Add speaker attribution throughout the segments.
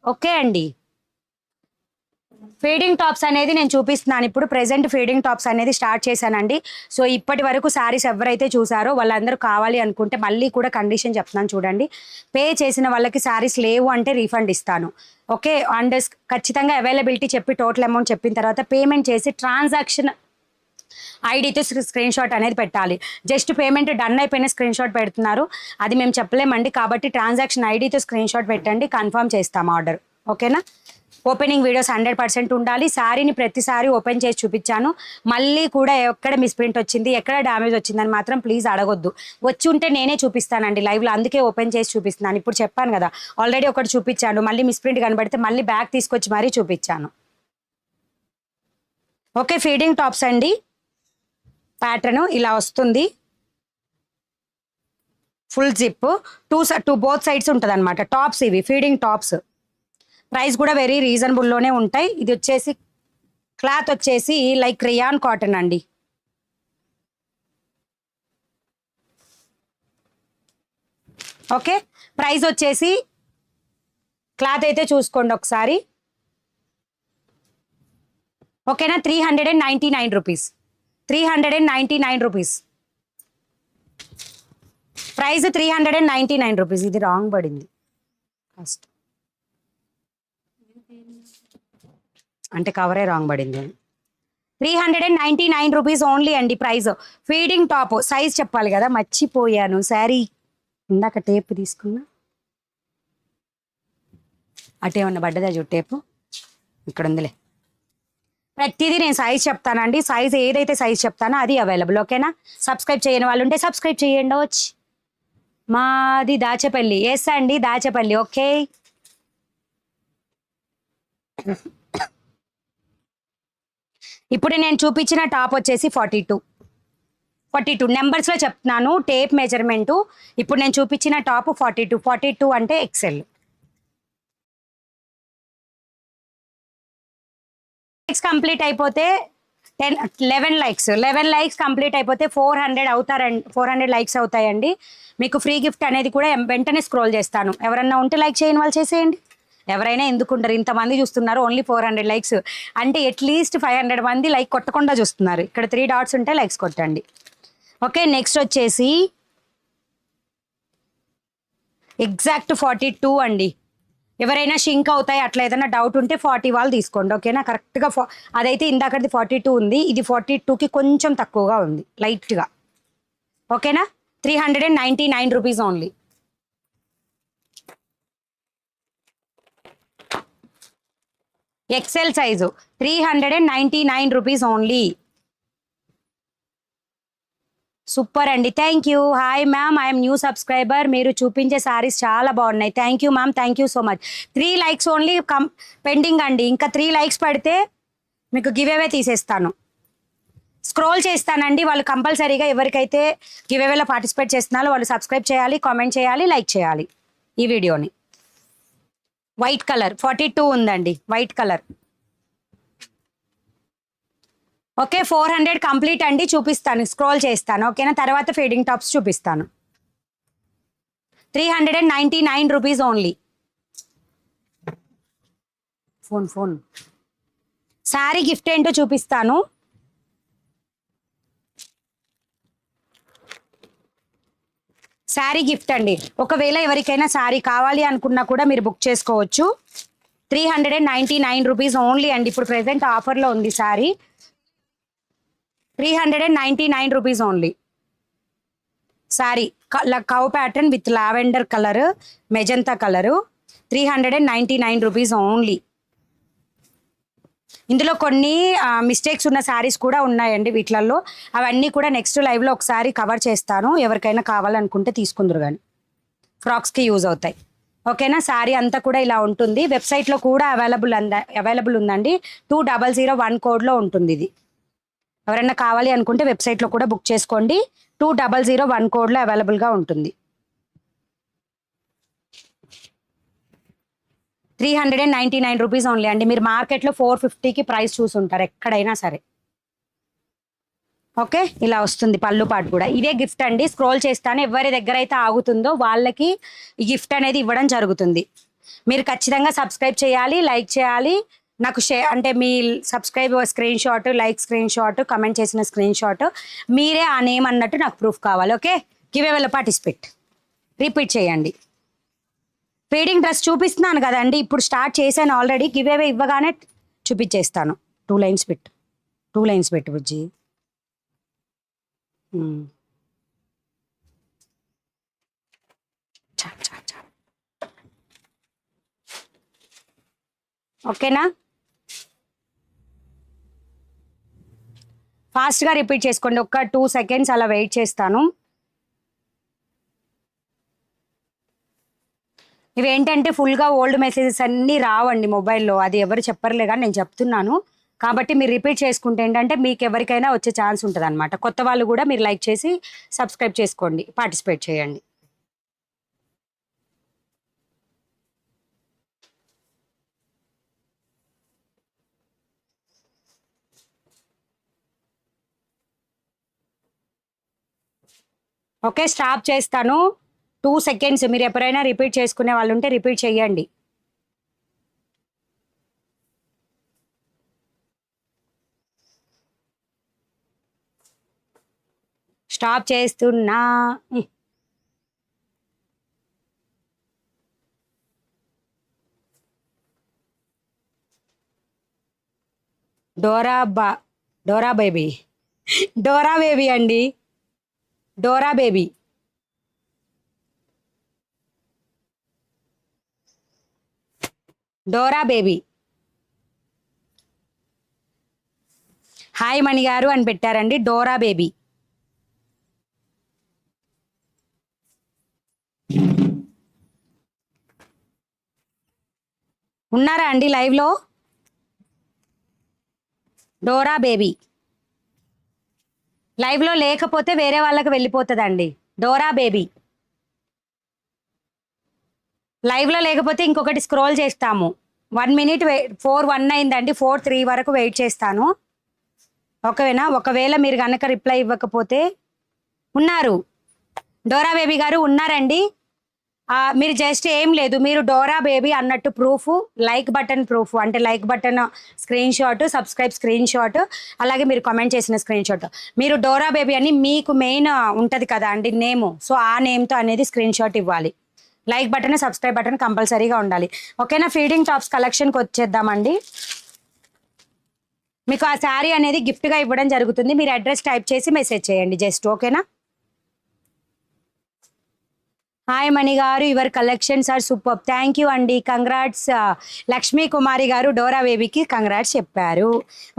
Speaker 1: Okay అండి. Feeding tops అనేది నేను చూపిస్తున్నాను ఇప్పుడు. ప్రెజెంట్ ఫీడింగ్ టాప్స్ అనేది స్టార్ట్ చేశానండి. సో ఇప్పటి వరకు శారీస్ ఎవరైతే చూసారో వాళ్ళందరూ కావాలి అనుకుంటే మళ్ళీ కూడా కండిషన్ చెప్తున్నాను చూడండి. పే చేసిన వాళ్ళకి శారీస్ లేవు అంటే రీఫండ్ ఇస్తాను. ఓకే. అండ్ ఖచ్చితంగా అవైలబిలిటీ చెప్పి టోటల్ అమౌంట్ చెప్పిన తర్వాత పేమెంట్ చేసి ట్రాన్సాక్షన్ ఐడితో స్క్రీన్ షాట్ అనేది పెట్టాలి. జస్ట్ పేమెంట్ డన్ అయిపోయిన స్క్రీన్ షాట్ పెడుతున్నారు, అది మేము చెప్పలేమండి. కాబట్టి ట్రాన్సాక్షన్ ఐడితో స్క్రీన్ షాట్ పెట్టండి, కన్ఫర్మ్ చేస్తాం ఆర్డర్. ఓకేనా. ఓపెనింగ్ వీడియోస్ 100% ఉండాలి. శారీని ప్రతిసారి ఓపెన్ చేసి చూపించాను. మళ్ళీ కూడా ఎక్కడ మిస్ప్రింట్ వచ్చింది, ఎక్కడ డ్యామేజ్ వచ్చిందని మాత్రం ప్లీజ్ అడగొద్దు. వచ్చి ఉంటే నేనే చూపిస్తానండి లైవ్లో, అందుకే ఓపెన్ చేసి చూపిస్తున్నాను. ఇప్పుడు చెప్పాను కదా, ఆల్రెడీ ఒకటి చూపించాను, మళ్ళీ మిస్ప్రింట్ కనబడితే మళ్ళీ బ్యాక్ తీసుకొచ్చి మరీ చూపించాను. ఓకే. ఫీడింగ్ టాప్స్ అండి. ప్యాటర్న్ ఇలా వస్తుంది. Full zip, two both sides ఉంటుంది అనమాట. టాప్స్ ఇవి ఫీడింగ్ టాప్స్. ప్రైస్ కూడా వెరీ రీజనబుల్లోనే ఉంటాయి. ఇది వచ్చేసి క్లాత్ వచ్చేసి లైక్ రియాన్ కాటన్ అండి. ఓకే. ప్రైస్ వచ్చేసి క్లాత్ అయితే చూసుకోండి ఒకసారి. ఓకేనా. 399 రూపీస్. 399 rupees price. 399 రూపీస్. ఇది రాంగ్ పడింది ఫస్ట్, అంటే కవరే రాంగ్ పడింది. 399 రూపీస్ ఓన్లీ అండి ప్రైస్. ఫీడింగ్ టాప్ సైజ్ చెప్పాలి కదా, మర్చిపోయాను. శారీ ఇందాక టేప్ తీసుకున్నా, అటేమన్నా పడ్డదా చూ టేపు, ఇక్కడ ఉందిలే. ప్రతిదీ నేను సైజ్ చెప్తానండి. సైజ్ ఏదైతే సైజ్ చెప్తానో అది అవైలబుల్. ఓకేనా. సబ్స్క్రైబ్ చేయని వాళ్ళు ఉంటే సబ్స్క్రైబ్ చేయండి. వచ్చి మాది దాచేపల్లి. ఎస్ అండి, దాచేపల్లి. ఓకే. ఇప్పుడు నేను చూపించిన టాప్ వచ్చేసి 42 నెంబర్స్లో చెప్తున్నాను, టేప్ మెజర్మెంటు. ఇప్పుడు నేను చూపించిన టాప్ 42 అంటే ఎక్సెల్. కంప్లీట్ అయిపోతే 11 లైక్స్ కంప్లీట్ అయిపోతే 400 అవుతారండి. 400 లైక్స్ అవుతాయండి. మీకు ఫ్రీ గిఫ్ట్ అనేది కూడా వెంటనే స్క్రోల్ చేస్తాను. ఎవరన్నా ఉంటే లైక్ చేయని వాళ్ళు చేసేయండి. ఎవరైనా ఎందుకుంటారు, ఇంతమంది చూస్తున్నారు. ఓన్లీ 400 లైక్స్ అంటే అట్లీస్ట్ 500 మంది లైక్ కొట్టకుండా చూస్తున్నారు. ఇక్కడ 3 డాట్స్ ఉంటే లైక్స్ కొట్టండి. ఓకే. నెక్స్ట్ వచ్చేసి ఎగ్జాక్ట్ 42 అండి. ఎవరైనా షింక్ అవుతాయి అట్లా ఏదైనా డౌట్ ఉంటే 40 వాళ్ళు తీసుకోండి. ఓకేనా. కరెక్ట్గా అదైతే ఇందాకది 42 ఉంది, ఇది 42కి కొంచెం తక్కువగా ఉంది లైట్గా. ఓకేనా. 399 rupees only. XL size 399 rupees only. Super అండి. Thank you. Hi ma'am, I'm new subscriber. మీరు చూపించే శారీస్ చాలా బాగున్నాయి. Thank you ma'am, thank you so much. 3 likes only pending అండి. ఇంకా 3 లైక్స్ పడితే మీకు గివ్ అవే తీసేస్తాను. స్క్రోల్ చేస్తానండి. వాళ్ళు కంపల్సరీగా ఎవరికైతే గివ్ అవేలో పార్టిసిపేట్ చేస్తున్నారో వాళ్ళు సబ్స్క్రైబ్ చేయాలి, కామెంట్ చేయాలి, లైక్ చేయాలి ఈ వీడియోని. వైట్ కలర్ 42 ఉందండి, వైట్ కలర్. ఓకే. 400 కంప్లీట్ అండి. చూపిస్తాను, స్క్రోల్ చేస్తాను. ఓకేనా. తర్వాత ఫీడింగ్ టాప్స్ చూపిస్తాను. 399 rupees only. Phone sari gift ఏంటో చూపిస్తాను. శారీ గిఫ్ట్ అండి. ఒకవేళ ఎవరికైనా శారీ కావాలి అనుకున్నా కూడా మీరు బుక్ చేసుకోవచ్చు. 399 రూపీస్ ఓన్లీ అండి. ఇప్పుడు ప్రెసెంట్ ఆఫర్లో ఉంది sari. 399 rupees only. Sari cow pattern with lavender colour, magenta colour. 399 rupees only. ఇందులో కొన్ని మిస్టేక్స్ ఉన్న శారీస్ కూడా ఉన్నాయండి వీటిలలో. అవన్నీ కూడా నెక్స్ట్ లైవ్లో ఒకసారి కవర్ చేస్తాను. ఎవరికైనా కావాలనుకుంటే తీసుకుందరు కానీ ఫ్రాక్స్కి యూజ్ అవుతాయి. ఓకేనా. శారీ అంతా కూడా ఇలా ఉంటుంది. వెబ్సైట్లో కూడా అవైలబుల్ ఉందండి. 2001 కోడ్లో ఉంటుంది ఇది. ఎవరైనా కావాలి అనుకుంటే వెబ్సైట్లో కూడా బుక్ చేసుకోండి. 2001 కోడ్లో అవైలబుల్గా ఉంటుంది. 399 రూపీస్ ఓన్లీ అండి. మీరు మార్కెట్లో 450కి ప్రైస్ చూసుంటారు ఎక్కడైనా సరే. ఓకే. ఇలా వస్తుంది పళ్ళు పాటు కూడా. ఇదే గిఫ్ట్ అండి. స్క్రోల్ చేస్తాను, ఎవరి దగ్గర అయితే ఆగుతుందో వాళ్ళకి ఈ గిఫ్ట్ అనేది ఇవ్వడం జరుగుతుంది. మీరు ఖచ్చితంగా సబ్స్క్రైబ్ చేయాలి, లైక్ చేయాలి, నాకు అంటే మీ subscribe screenshot, like screenshot, comment చేసిన స్క్రీన్ షాట్, మీరే ఆ నేమ్ అన్నట్టు నాకు ప్రూఫ్ కావాలి. ఓకే, గివ్ అవేలో పార్టిసిపేట్, రిపీట్ చేయండి. ఫీడింగ్ డ్రెస్ చూపిస్తున్నాను కదండి, ఇప్పుడు స్టార్ట్ చేశాను ఆల్రెడీ. గివ్ అవే ఇవ్వగానే చూపించేస్తాను. 2 లైన్స్ పెట్టు, 2 లైన్స్ పెట్టు బుజ్జి. ఓకేనా? ఫాస్ట్గా రిపీట్ చేసుకోండి. ఒక 2 సెకండ్స్ అలా వెయిట్ చేస్తాను. ఇవేంటంటే ఫుల్గా ఓల్డ్ మెసేజెస్ అన్నీ రావండి మొబైల్లో, అది ఎవరు చెప్పర్లే కానీ నేను చెప్తున్నాను. కాబట్టి మీరు రిపీట్ చేసుకుంటే ఏంటంటే మీకు ఎవరికైనా వచ్చే ఛాన్స్ ఉంటుంది అనమాట. కొత్త వాళ్ళు కూడా మీరు లైక్ చేసి సబ్స్క్రైబ్ చేసుకోండి, పార్టిసిపేట్ చేయండి. ఓకే, స్టాప్ చేస్తాను. 2 సెకండ్స్. మీరు ఎప్పుడైనా రిపీట్ చేసుకునే వాళ్ళు ఉంటే రిపీట్ చేయండి. స్టాప్ చేస్తున్నా. డోరా బేబీ, డోరా బేబీ అండి, Dora baby. Dora baby. Hi Mani గారు అని పెట్టారండి, డోరా బేబీ. ఉన్నారా అండి లైవ్లో? డోరా బేబీ లైవ్లో లేకపోతే వేరే వాళ్ళకి వెళ్ళిపోతుందండి. డోరా బేబీ లైవ్లో లేకపోతే ఇంకొకటి స్క్రోల్ చేస్తాము. 1 మినిట్ 4:01 అయిందండి, 4:03 వరకు వెయిట్ చేస్తాను. ఓకేనా? ఒకవేళ మీరు కనుక రిప్లై ఇవ్వకపోతే, ఉన్నారు డోరా బేబీ గారు ఉన్నారండి. మీరు జస్ట్ ఏం లేదు, మీరు డోరా బేబీ అన్నట్టు ప్రూఫ్, లైక్ బటన్ ప్రూఫ్, అంటే like button screen shot, subscribe screen shot, అలాగే మీరు కామెంట్ చేసిన స్క్రీన్ షాట్. మీరు డోరా బేబీ అని మీకు మెయిన్ ఉంటుంది కదా అండి నేమ్, సో ఆ నేమ్తో అనేది స్క్రీన్ షాట్ ఇవ్వాలి. లైక్ బటన్, సబ్స్క్రైబ్ బటన్ కంపల్సరీగా ఉండాలి. ఓకేనా? ఫీడింగ్ టాప్స్ కలెక్షన్కి వచ్చేద్దామండి. మీకు ఆ శారీ అనేది గిఫ్ట్గా ఇవ్వడం జరుగుతుంది. మీరు అడ్రస్ టైప్ చేసి మెసేజ్ చేయండి జస్ట్. ఓకేనా? హాయ్ మణి గారు, your collections are super, thank you అండి, కంగ్రాట్స్. లక్ష్మీ కుమారి గారు డోరా బేబీకి కంగ్రాట్స్ చెప్పారు.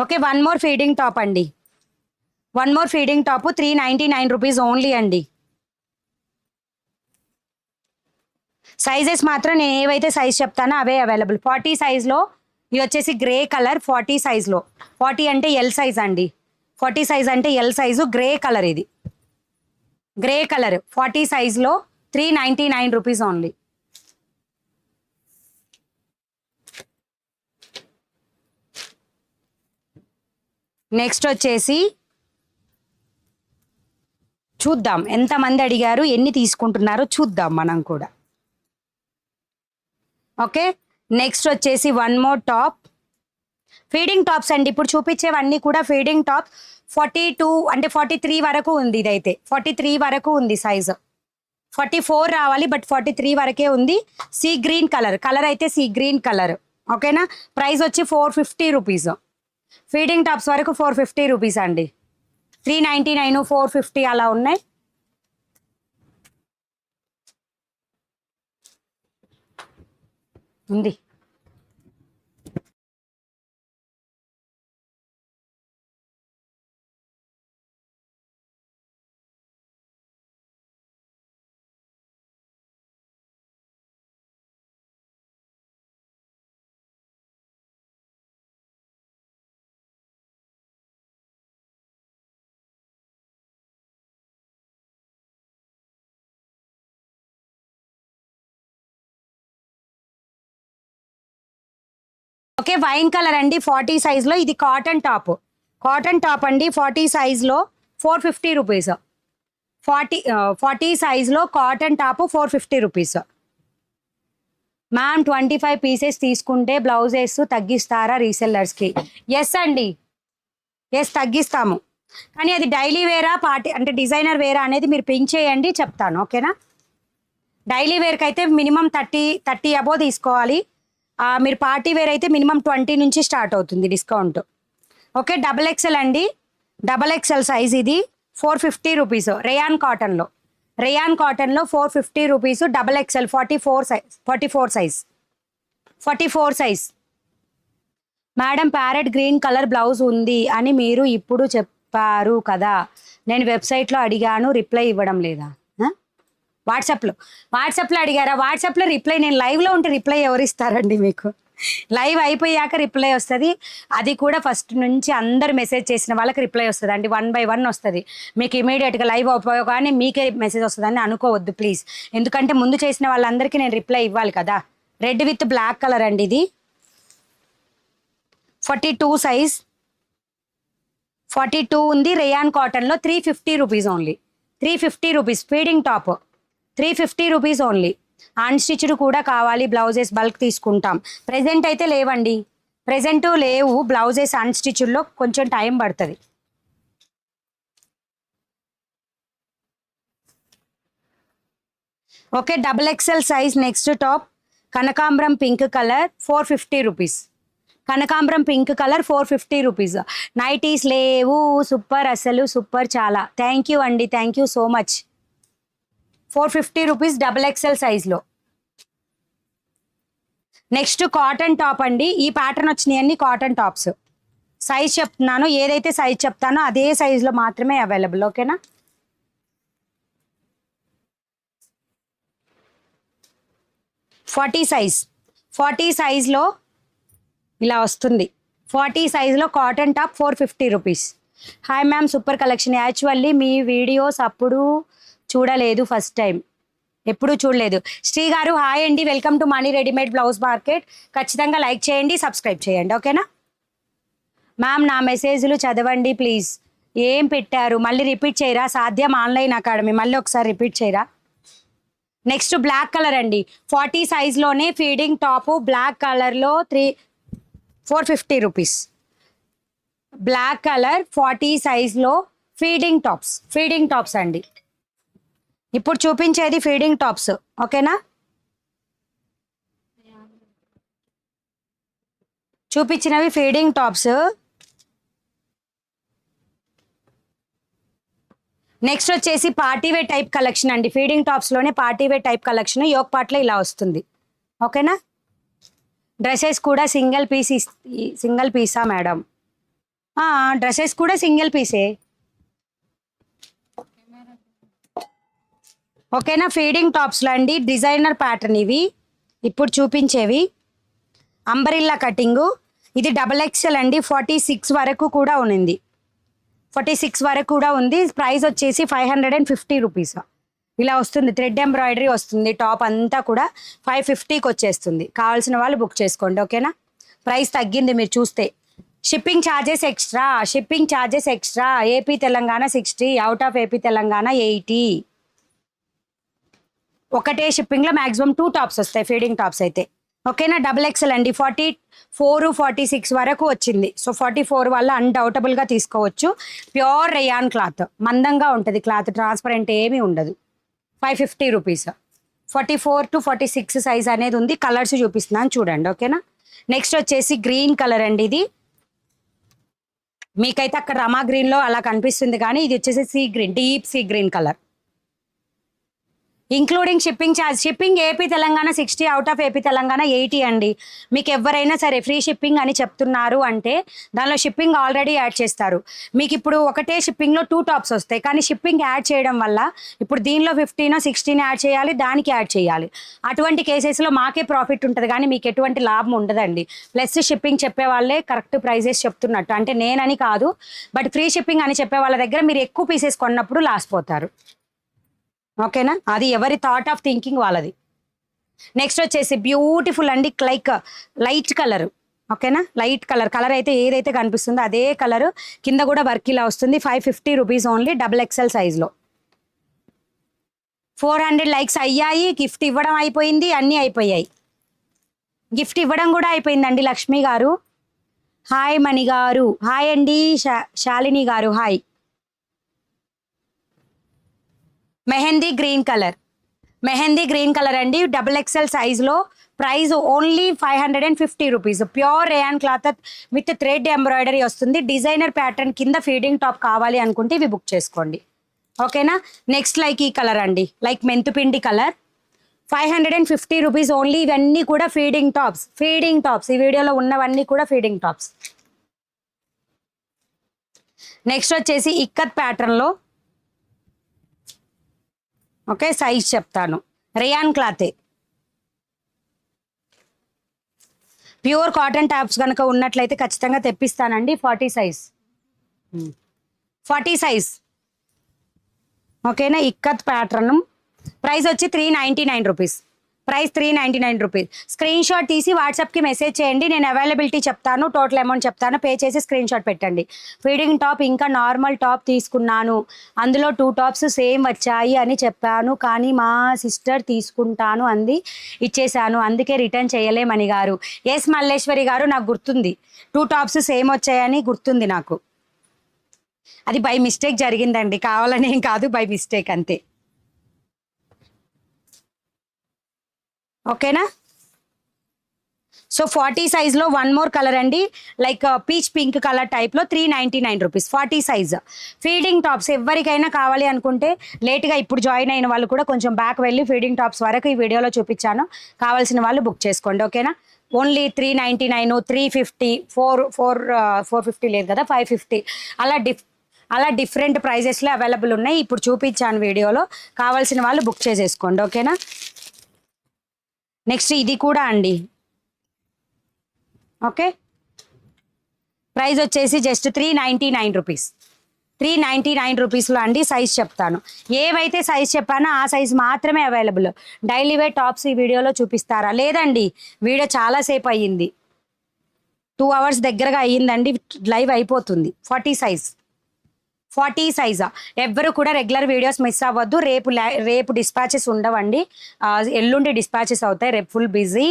Speaker 1: ఓకే, 1 మోర్ ఫీడింగ్ టాప్ అండి, 1 more feeding top, 399 rupees only అండి. సైజెస్ మాత్రం నేను ఏవైతే సైజ్ చెప్తానో అవే అవైలబుల్. 40 సైజ్లో ఇది వచ్చేసి గ్రే కలర్, 40 సైజ్లో, 40 అంటే ఎల్ సైజ్ అండి, 40 సైజ్ అంటే ఎల్ సైజు, గ్రే కలర్, ఇది గ్రే కలర్ 40 సైజ్లో 399 రూపీస్ ఓన్లీ. నెక్స్ట్ వచ్చేసి చూద్దాం ఎంతమంది అడిగారు, ఎన్ని తీసుకుంటున్నారో చూద్దాం మనం కూడా. ఓకే, నెక్స్ట్ వచ్చేసి 1 మోర్ టాప్, ఫీడింగ్ టాప్స్ అండి. ఇప్పుడు చూపించేవన్నీ కూడా ఫీడింగ్ టాప్. 42 అంటే 43 వరకు ఉంది, ఇదైతే 43 వరకు ఉంది సైజు. 44 రావాలి, బట్ 43 వరకే ఉంది. సీ గ్రీన్ కలర్, కలర్ అయితే సీ గ్రీన్ కలర్. ఓకేనా? ప్రైస్ వచ్చి 450 రూపీస్. ఫీడింగ్ టాప్స్ వరకు 450 రూపీస్ అండి. 399, 450 అలా ఉన్నాయి. ఉంది. ఓకే, వైన్ కలర్ అండి, 40 సైజ్లో, ఇది కాటన్ టాప్, కాటన్ టాప్ అండి, 40 సైజ్లో 450 రూపీస్. 40 సైజ్లో cotton top 450 rupees. Ma'am 25 pieces తీసుకుంటే బ్లౌజెస్ తగ్గిస్తారా రీసెల్లర్స్కి? ఎస్ అండి, ఎస్ తగ్గిస్తాము. కానీ అది డైలీ వేరా పార్టీ అంటే డిజైనర్ వేరా అనేది మీరు పింక్ చేయండి, చెప్తాను. ఓకేనా? డైలీ వేర్కి అయితే మినిమం 30 అబోవ్ తీసుకోవాలి. మీరు పార్టీ వేర్ అయితే మినిమం 20 నుంచి స్టార్ట్ అవుతుంది డిస్కౌంట్. ఓకే, డబల్ ఎక్సెల్ అండి, డబల్ ఎక్సెల్ సైజ్ ఇది 450 రూపీస్. రేయాన్ కాటన్లో 450 rupees. Double XL 44 size. Madam parrot green colour blouse ఉంది అని మీరు ఇప్పుడు చెప్పారు కదా, నేను వెబ్సైట్లో అడిగాను, రిప్లై ఇవ్వడం లేదా? వాట్సాప్లో అడిగారా? వాట్సాప్లో రిప్లై, నేను లైవ్లో ఉంటే రిప్లై ఎవరు ఇస్తారండి మీకు? లైవ్ అయిపోయాక రిప్లై వస్తుంది. అది కూడా ఫస్ట్ నుంచి అందరు మెసేజ్ చేసిన వాళ్ళకి రిప్లై వస్తుంది అండి, 1 by 1 వస్తుంది. మీకు ఇమీడియట్గా లైవ్ అయిపోగానే మీకే మెసేజ్ వస్తుందని అనుకోవద్దు ప్లీజ్. ఎందుకంటే ముందు చేసిన వాళ్ళందరికీ నేను రిప్లై ఇవ్వాలి కదా. రెడ్ విత్ బ్లాక్ కలర్ అండి ఇది, 42 సైజ్, 42 ఉంది. రేయాన్ కాటన్లో 350 rupees only. 350 rupees feeding top, 350 rupees only. Unstitched కూడా కావాలి బ్లౌజెస్ బల్క్ తీసుకుంటాం. ప్రెజెంట్ అయితే లేవండి, ప్రెజెంట్ లేవు బ్లౌజెస్ అన్స్టిచ్డ్లో, కొంచెం టైం పడుతుంది. Okay, double XL size. Next top కనకాంబరం పింక్ కలర్ 450 రూపీస్. కనకాంబరం పింక్ కలర్ 450 రూపీస్. నైటీస్ లేవు, సూపర్, అసలు సూపర్, చాలా థ్యాంక్ యూ అండి, thank you so much. 450 rupees double XL సైజ్లో. నెక్స్ట్ కాటన్ టాప్ అండి, ఈ ప్యాటర్న్ వచ్చినాయన్నీ కాటన్ టాప్స్. సైజ్ చెప్తున్నాను, ఏదైతే సైజ్ చెప్తానో అదే సైజులో మాత్రమే అవైలబుల్. ఓకేనా? సైజ్ 40 సైజ్లో ఇలా వస్తుంది. 40 సైజ్లో cotton top 450 rupees. Hi ma'am, super collection. Actually మీ వీడియోస్ అప్పుడు చూడలేదు, ఫస్ట్ టైం, ఎప్పుడూ చూడలేదు. శ్రీ గారు హాయ్ అండి, welcome to money readymade blouse market. ఖచ్చితంగా లైక్ చేయండి, సబ్స్క్రైబ్ చేయండి. ఓకేనా? మ్యామ్ నా మెసేజ్లు చదవండి ప్లీజ్. ఏం పెట్టారు మళ్ళీ రిపీట్ చేయరా? సాధ్యం ఆన్లైన్ అకాడమీ, మళ్ళీ ఒకసారి రిపీట్ చేయరా? నెక్స్ట్ బ్లాక్ కలర్ అండి, 40 సైజ్లోనే ఫీడింగ్ టాప్, బ్లాక్ కలర్లో 450 రూపీస్. బ్లాక్ కలర్ 40 సైజ్లో ఫీడింగ్ టాప్స్ అండి. ఇప్పుడు చూపించేది ఫీడింగ్ టాప్స్. ఓకేనా? చూపించినవి ఫీడింగ్ టాప్స్. నెక్స్ట్ వచ్చేసి పార్టీవేర్ టైప్ కలెక్షన్ అండి. ఫీడింగ్ టాప్స్లోనే పార్టీవేర్ టైప్ కలెక్షన్, యోక్ పార్ట్లో ఇలా వస్తుంది. ఓకేనా? డ్రెస్సెస్ కూడా సింగిల్ పీసా మేడం? డ్రెస్సెస్ కూడా సింగిల్ పీసే. ఓకేనా? ఫీడింగ్ టాప్స్లో అండి, డిజైనర్ ప్యాటర్న్ ఇవి ఇప్పుడు చూపించేవి. అంబరిల్లా కటింగు, ఇది డబల్ ఎక్సెల్ అండి, 46 వరకు కూడా ఉంది. 46 వరకు కూడా ఉంది. ప్రైస్ వచ్చేసి 550 రూపీస్. ఇలా వస్తుంది, థ్రెడ్ ఎంబ్రాయిడరీ వస్తుంది. టాప్ అంతా కూడా 550కి వచ్చేస్తుంది. కావాల్సిన వాళ్ళు బుక్ చేసుకోండి. ఓకేనా? ప్రైస్ తగ్గింది మీరు చూస్తే. Shipping charges extra. AP Telangana 60, out of AP Telangana 80. ఒకటే షిప్పింగ్లో మ్యాక్సిమం 2 టాప్స్ వస్తాయి ఫీడింగ్ టాప్స్ అయితే. ఓకేనా? డబల్ ఎక్సెల్ అండి, 44, 46 వరకు వచ్చింది. సో 44 వల్ల అన్డౌటబుల్గా తీసుకోవచ్చు. ప్యూర్ రేయాన్ క్లాత్, మందంగా ఉంటుంది క్లాత్, ట్రాన్స్పరెంట్ ఏమీ ఉండదు. 550 రూపీస్. 44 to 46 సైజ్ అనేది ఉంది. కలర్స్ చూపిస్తున్నాను చూడండి. ఓకేనా? నెక్స్ట్ వచ్చేసి గ్రీన్ కలర్ అండి, ఇది మీకైతే అక్కడ రమా గ్రీన్లో అలా కనిపిస్తుంది, కానీ ఇది వచ్చేసి sea green, deep sea green colour. Including shipping charge. Shipping AP Telangana 60, out of AP Telangana 80 అండి. మీకు ఎవరైనా సరే ఫ్రీ షిప్పింగ్ అని చెప్తున్నారు అంటే దానిలో షిప్పింగ్ ఆల్రెడీ యాడ్ చేస్తారు. మీకు ఇప్పుడు ఒకటే షిప్పింగ్లో 2 టాప్స్ వస్తాయి, కానీ షిప్పింగ్ యాడ్ చేయడం వల్ల ఇప్పుడు దీనిలో 15, 16 యాడ్ చేయాలి, దానికి యాడ్ చేయాలి. అటువంటి కేసెస్లో మాకే ప్రాఫిట్ ఉంటుంది, కానీ మీకు ఎటువంటి లాభం ఉండదండి. ప్లస్ షిప్పింగ్ చెప్పే వాళ్ళే కరెక్ట్ ప్రైజెస్ చెప్తున్నట్టు, అంటే నేనని కాదు, బట్ ఫ్రీ షిప్పింగ్ అని చెప్పే వాళ్ళ దగ్గర మీరు ఎక్కువ పీసెస్ కొన్నప్పుడు లాస్ పోతారు. ఓకేనా? అది ఎవరి థాట్ ఆఫ్ థింకింగ్ వాళ్ళది. నెక్స్ట్ వచ్చేసి బ్యూటిఫుల్ అండి, లైట్ కలర్. ఓకేనా? లైట్ కలర్ అయితే ఏదైతే కనిపిస్తుందో అదే కలర్, కింద కూడా వర్క్ ఇలా వస్తుంది. 550 రూపీస్ ఓన్లీ, డబల్ ఎక్సెల్ సైజ్లో. 400 లైక్స్ అయ్యాయి, గిఫ్ట్ ఇవ్వడం అయిపోయింది, అన్నీ అయిపోయాయి. గిఫ్ట్ ఇవ్వడం కూడా అయిపోయిందండి లక్ష్మి గారు. హాయ్ మణి గారు, హాయ్ అండి. శాలిని గారు hi. Mehndi green colour, mehndi green colour అండి, XXL సైజ్లో. Price only 550 rupees. Pure rayon cloth with thread embroidery వస్తుంది. డిజైనర్ ప్యాటర్న్ కింద ఫీడింగ్ టాప్ కావాలి అనుకుంటే ఇవి బుక్ చేసుకోండి, ఓకేనా. నెక్స్ట్ లైక్ ఈ కలర్ అండి, లైక్ మెంతుపిండి కలర్. 550 rupees only. ఇవన్నీ కూడా ఫీడింగ్ టాప్స్, ఫీడింగ్ టాప్స్. ఈ వీడియోలో ఉన్నవన్నీ కూడా ఫీడింగ్ టాప్స్. నెక్స్ట్ వచ్చేసి ఇక్కత్ ప్యాటర్న్లో, ఓకే సైజ్ చెప్తాను. రేయాన్ క్లాతే, ప్యూర్ కాటన్ టాప్స్ కనుక ఉన్నట్లయితే ఖచ్చితంగా తెప్పిస్తానండి. 40 సైజ్, 40 సైజ్, ఓకేనా. ఇక్కత్ ప్యాటర్న్. ప్రైస్ వచ్చి 399 rupees. Price 399 rupees. Screen shot తీసి వాట్సాప్కి మెసేజ్ చేయండి, నేను అవైలబిలిటీ చెప్తాను, టోటల్ అమౌంట్ చెప్తాను, పే చేసి స్క్రీన్ షాట్ పెట్టండి. ఫీడింగ్ టాప్ ఇంకా నార్మల్ టాప్ తీసుకున్నాను, అందులో 2 టాప్స్ సేమ్ వచ్చాయి అని చెప్పాను, కానీ మా సిస్టర్ తీసుకుంటాను అంది, ఇచ్చేసాను, అందుకే రిటర్న్ చేయలేమని గారు. ఎస్ మల్లేశ్వరి గారు, నాకు గుర్తుంది, 2 టాప్స్ సేమ్ వచ్చాయని గుర్తుంది నాకు. అది బై మిస్టేక్ జరిగిందండి, కావాలని ఏం కాదు, బై మిస్టేక్ అంతే, ఓకేనా. సో 40 సైజ్లో వన్ మోర్ కలర్ అండి, లైక్ పీచ్ పింక్ కలర్ టైప్లో 399 రూపీస్. 40 size feeding tops. ఎవరికైనా కావాలి అనుకుంటే లేట్గా ఇప్పుడు జాయిన్ అయిన వాళ్ళు కూడా కొంచెం బ్యాక్ వెళ్ళి ఫీడింగ్ టాప్స్ వరకు ఈ వీడియోలో చూపించాను, కావాల్సిన వాళ్ళు బుక్ చేసుకోండి, ఓకేనా. ఓన్లీ 399, 350, 450 లేదు కదా, 550 అలా డిఫరెంట్ ప్రైజెస్లో అవైలబుల్ ఉన్నాయి. ఇప్పుడు చూపించాను వీడియోలో, కావాల్సిన వాళ్ళు బుక్ చేసేసుకోండి, ఓకేనా. నెక్స్ట్ ఇది కూడా అండి, ఓకే. ప్రైస్ వచ్చేసి జస్ట్ 399 రూపీస్. 399 రూపీస్లో అండి. సైజ్ చెప్తాను, ఏవైతే సైజ్ చెప్పానో ఆ సైజ్ మాత్రమే అవైలబుల్. డైలీ వేర్ టాప్స్ ఈ వీడియోలో చూపిస్తారా? లేదండి, వీడియో చాలాసేపు అయ్యింది, 2 hours దగ్గరగా అయ్యిందండి, లైవ్ అయిపోతుంది. 40 సైజ్, 40 సైజా. ఎవ్వరు కూడా రెగ్యులర్ వీడియోస్ మిస్ అవ్వద్దు. రేపు డిస్పాచెస్ ఉండవండి, ఎల్లుండి డిస్పాచెస్ అవుతాయి, రేపు ఫుల్ బిజీ.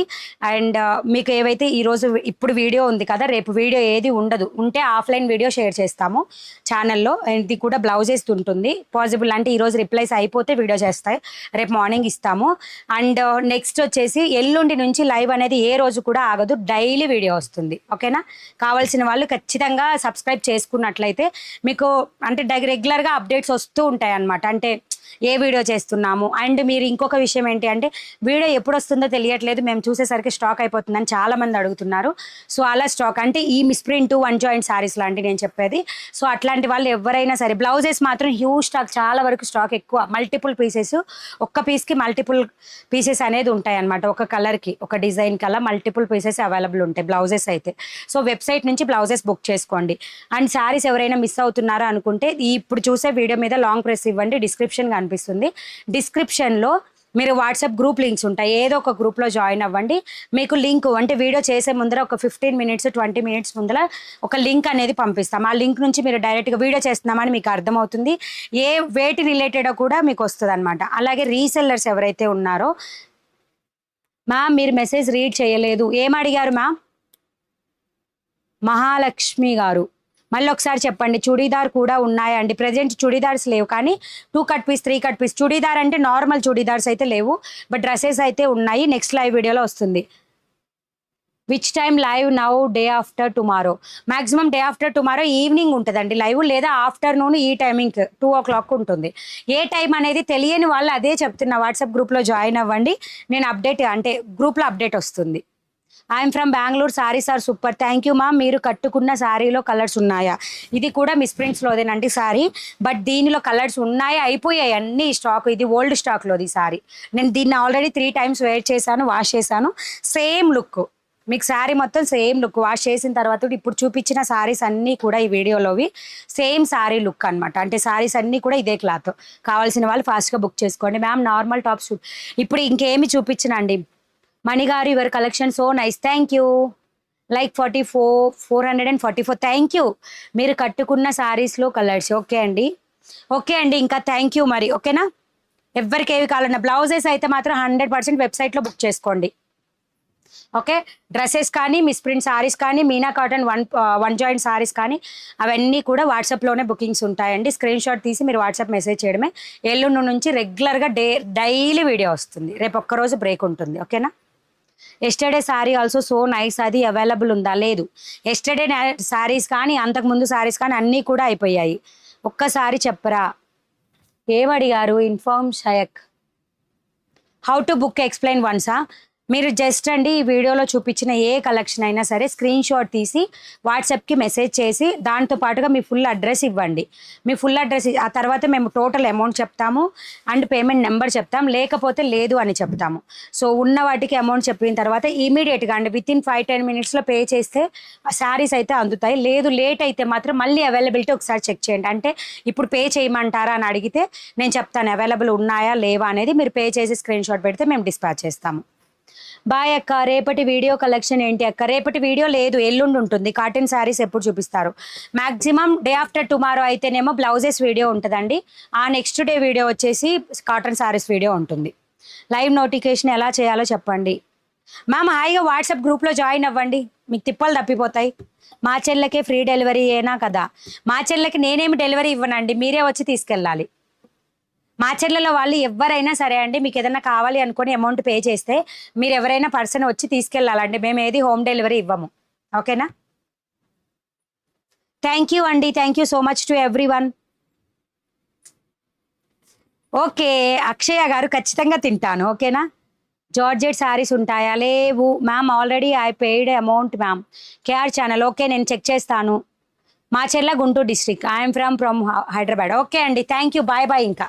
Speaker 1: అండ్ మీకు ఏవైతే ఈరోజు ఇప్పుడు వీడియో ఉంది కదా, రేపు వీడియో ఏది ఉండదు, ఉంటే ఆఫ్లైన్ వీడియో షేర్ చేస్తాము ఛానల్లో. ఇది కూడా బ్లౌజెస్ ఉంటుంది, పాసిబుల్ అంటే ఈరోజు రిప్లైస్ అయిపోతే వీడియో చేస్తాయి, రేపు మార్నింగ్ ఇస్తాము. అండ్ నెక్స్ట్ వచ్చేసి ఎల్లుండి నుంచి లైవ్ అనేది ఏ రోజు కూడా ఆగదు, డైలీ వీడియో వస్తుంది, ఓకేనా. కావాల్సిన వాళ్ళు ఖచ్చితంగా సబ్స్క్రైబ్ చేసుకున్నట్లయితే మీకు అంటే రెగ్యులర్గా అప్డేట్స్ వస్తూ ఉంటాయి అన్నమాట, అంటే ఏ వీడియో చేస్తున్నాము. అండ్ మీరు ఇంకొక విషయం ఏంటి అంటే, వీడియో ఎప్పుడు వస్తుందో తెలియట్లేదు, మేము చూసేసరికి స్టాక్ అయిపోతుందని చాలామంది అడుగుతున్నారు. సో అలా స్టాక్ అంటే ఈ మిస్ప్రింట్ 1 జాయింట్ శారీస్ లాంటి నేను చెప్పేది. సో అట్లాంటి వాళ్ళు ఎవరైనా సరే, బ్లౌజెస్ మాత్రం హ్యూజ్ స్టాక్, చాలా వరకు స్టాక్ ఎక్కువ, మల్టిపుల్ పీసెస్, ఒక్క పీస్కి మల్టిపుల్ పీసెస్ అనేది ఉంటాయి అన్నమాట. ఒక కలర్కి, ఒక డిజైన్ కల్లా మల్టిపుల్ పీసెస్ అవైలబుల్ ఉంటాయి బ్లౌజెస్ అయితే. సో వెబ్సైట్ నుంచి బ్లౌజెస్ బుక్ చేసుకోండి. అండ్ శారీస్ ఎవరైనా మిస్ అవుతున్నారా అనుకుంటే ఇప్పుడు చూసే వీడియో మీద లాంగ్ ప్రెస్ ఇవ్వండి, డిస్క్రిప్షన్ కనిపిస్తుంది, డిస్క్రిప్షన్లో మీరు వాట్సాప్ గ్రూప్ లింక్స్ ఉంటాయి, ఏదో ఒక గ్రూప్లో జాయిన్ అవ్వండి. మీకు లింక్ అంటే వీడియో చేసే ముందర ఒక 15 minutes 20 minutes ముందర ఒక లింక్ అనేది పంపిస్తాం, ఆ లింక్ నుంచి మీరు డైరెక్ట్గా వీడియో చేస్తున్నామని మీకు అర్థమవుతుంది, ఏ వేటి రిలేటెడ్ కూడా మీకు వస్తుంది అనమాట. అలాగే రీసెల్లర్స్ ఎవరైతే ఉన్నారో, మ్యామ్ మీరు మెసేజ్ రీడ్ చేయలేదు, ఏం అడిగారు మ్యామ్? మహాలక్ష్మి గారు మళ్ళీ ఒకసారి చెప్పండి. చుడీదార్ కూడా ఉన్నాయండి, ప్రజెంట్ చుడీదార్స్ లేవు, కానీ 2 cut piece 3 cut piece churidar అంటే నార్మల్ చుడీదార్స్ అయితే లేవు, బట్ డ్రెస్సెస్ అయితే ఉన్నాయి, నెక్స్ట్ లైవ్ వీడియోలో వస్తుంది. Which time live now? Day after tomorrow. Maximum day after tomorrow evening ఉంటుందండి లైవ్, లేదా ఆఫ్టర్నూన్ ఈ టైమింగ్ 2 o'clock ఉంటుంది. ఏ టైం అనేది తెలియని వాళ్ళు అదే చెప్తున్నా, వాట్సాప్ గ్రూప్లో జాయిన్ అవ్వండి, నేను అప్డేట్ అంటే గ్రూప్లో అప్డేట్ వస్తుంది. I'm from Bengaluru, saris are super, thank you ma'am. మీరు కట్టుకున్న శారీలో కలర్స్ ఉన్నాయా? ఇది కూడా మిస్ప్రింట్స్లోదేనండి శారీ, బట్ దీనిలో కలర్స్ ఉన్నాయి, అయిపోయాయి అన్ని స్టాక్, ఇది ఓల్డ్ స్టాక్లోది శారీ. నేను దీన్ని ఆల్రెడీ 3 times వేర్ చేశాను, వాష్ చేశాను, సేమ్ లుక్, మీకు శారీ మొత్తం సేమ్ లుక్. వాష్ చేసిన తర్వాత ఇప్పుడు చూపించిన శారీస్ అన్నీ కూడా ఈ వీడియోలోవి సేమ్ శారీ లుక్ అనమాట, అంటే శారీస్ అన్నీ కూడా ఇదే క్లాత్. కావాల్సిన వాళ్ళు ఫాస్ట్గా బుక్ చేసుకోండి. మ్యామ్ నార్మల్ టాప్స్ ఇప్పుడు ఇంకేమి చూపించనండి. మణిగారు your collection so nice, thank you. Like 444 thank you. మీరు కట్టుకున్న శారీస్లో కలర్స్, ఓకే అండి, ఓకే అండి, ఇంకా థ్యాంక్ యూ మరి, ఓకేనా. ఎవరికి ఏవి కావాలన్నా బ్లౌజెస్ అయితే మాత్రం 100% వెబ్సైట్లో బుక్ చేసుకోండి. ఓకే, డ్రెస్సెస్ కానీ మిస్ ప్రింట్ సారీస్ కానీ Meena cotton one joint saris కానీ అవన్నీ కూడా వాట్సాప్లోనే బుకింగ్స్ ఉంటాయండి. స్క్రీన్ షాట్ తీసి మీరు వాట్సాప్ మెసేజ్ చేయడమే. ఎల్లుండి నుంచి రెగ్యులర్గా డైలీ వీడియో వస్తుంది. రేపు ఒక్కరోజు బ్రేక్ ఉంటుంది. ఓకేనా. Yesterday sari also so nice, అది అవైలబుల్ ఉందా? లేదు. ఎస్టర్డే శారీస్ కానీ అంతకుముందు శారీస్ కానీ అన్నీ కూడా అయిపోయాయి. ఒక్కసారి చెప్పరా. ఏమడిగారు? ఇన్ఫార్మ్ షయక్. హౌ టు బుక్ ఎక్స్ప్లెయిన్ వన్సా. మీరు జస్ట్ అండి ఈ వీడియోలో చూపించిన ఏ కలెక్షన్ అయినా సరే స్క్రీన్ షాట్ తీసి వాట్సాప్కి మెసేజ్ చేసి దాంతో పాటుగా మీ ఫుల్ అడ్రస్ ఇవ్వండి. మీ ఫుల్ అడ్రస్ ఆ తర్వాత మేము టోటల్ అమౌంట్ చెప్తాము అండ్ పేమెంట్ నెంబర్ చెప్తాం, లేకపోతే లేదు అని చెప్తాము. సో ఉన్న వాటికి అమౌంట్ చెప్పిన తర్వాత ఇమీడియట్గా అండి వితిన్ 5-10 మినిట్స్లో పే చేస్తే శారీస్ అయితే అందుతాయి. లేదు లేట్ అయితే మాత్రం మళ్ళీ అవైలబిలిటీ ఒకసారి చెక్ చేయండి. అంటే ఇప్పుడు పే చేయమంటారా అని అడిగితే నేను చెప్తాను అవైలబుల్ ఉన్నాయా లేవా అనేది. మీరు పే చేసి స్క్రీన్ షాట్ పెడితే మేము డిస్పాచ్ చేస్తాము. బాయ్ అక్క. రేపటి వీడియో కలెక్షన్ ఏంటి అక్క? రేపటి వీడియో లేదు, ఎల్లుండి ఉంటుంది. కాటన్ శారీస్ ఎప్పుడు చూపిస్తారు? మ్యాక్సిమం డే ఆఫ్టర్ టుమారో అయితేనేమో బ్లౌజెస్ వీడియో ఉంటుందండి. ఆ నెక్స్ట్ డే వీడియో వచ్చేసి కాటన్ శారీస్ వీడియో ఉంటుంది. లైవ్ నోటిఫికేషన్ ఎలా చేయాలో చెప్పండి మ్యామ్. హాయిగా వాట్సాప్ గ్రూప్లో జాయిన్ అవ్వండి, మీకు తిప్పలు తప్పిపోతాయి. మా చెల్లెకే ఫ్రీ డెలివరీ ఏనా కదా. మా చెల్లెకి నేనేమి డెలివరీ ఇవ్వనండి, మీరే వచ్చి తీసుకెళ్ళాలి. మా చెల్లెల వాళ్ళు ఎవరైనా సరే అండి, మీకు ఏదైనా కావాలి అనుకుని అమౌంట్ పే చేస్తే మీరు ఎవరైనా పర్సన్ వచ్చి తీసుకెళ్ళాలండి. మేము ఏది హోమ్ డెలివరీ ఇవ్వము. ఓకేనా. థ్యాంక్ యూ అండి, thank you so much to everyone. Okay Akshaya గారు, ఖచ్చితంగా తింటాను. ఓకేనా. జార్జెట్ శారీస్ ఉంటాయా? లేవు ma'am, already I paid amount ma'am. KR channel. Okay నేను చెక్ చేస్తాను. మా చెల్ల Guntur district, I'm from Hyderabad. Okay అండి, థ్యాంక్ యూ, బాయ్ బాయ్. ఇంకా